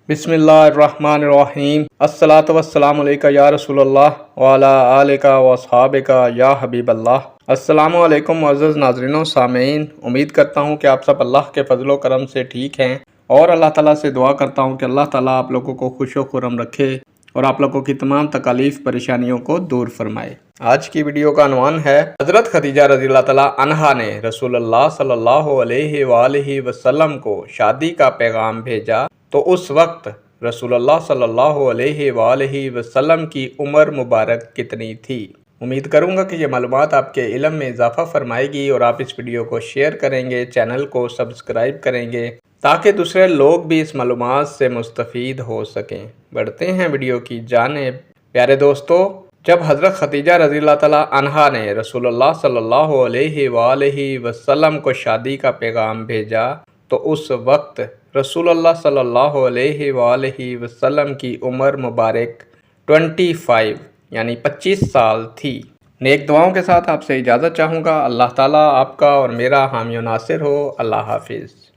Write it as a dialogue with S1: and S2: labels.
S1: बिस्मिल्लाहिर्रहमानिर्रहीम। अस्सलातु वस्सलामु अलैका या रसूल अल्लाह व अला आलिका व अस्हाबिका या हबीब अल्लाह। अस्सलामु अलैकुम मुअज़्ज़ज़ नाज़रीन व सामीन, उम्मीद करता हूँ कि आप सब अल्लाह के फजलो करम से ठीक हैं और अल्लाह ताला से दुआ करता हूँ कि अल्लाह ताला आप लोगों को खुशो खुर्रम रखे और आप लोगों की तमाम तकालीफ परेशानियों को दूर फरमाए। आज की वीडियो का अनवान है, हज़रत खदीजा रज़ियल्लाहु तआला अन्हा ने रसूलुल्लाह सल्लल्लाहु अलैहि वसल्लम को शादी का पैगाम भेजा तो उस वक्त रसूलुल्लाह सल्लल्लाहु अलैहि वसल्लम की उम्र मुबारक कितनी थी। उम्मीद करूंगा कि ये मालूमात आपके इल्म में इजाफा फरमाएगी और आप इस वीडियो को शेयर करेंगे, चैनल को सब्सक्राइब करेंगे ताकि दूसरे लोग भी इस मालूमात से मुस्तफ़ीद हो सकें। बढ़ते हैं वीडियो की जानिब। प्यारे दोस्तों, जब हज़रत खदीजा रज़ियल्लाहु तआला अन्हा ने रसूलुल्लाह सल्लल्लाहु अलैहि वसल्लम को शादी का पैगाम भेजा तो उस वक्त रसूलुल्लाह सल्लल्लाहु अलैहि वसल्लम की उम्र मुबारक 25 यानी 25 साल थी। नेक दुआओं के साथ आपसे इजाज़त चाहूँगा। अल्लाह ताला आपका और मेरा हामी और नासिर हो। अल्लाह हाफिज़।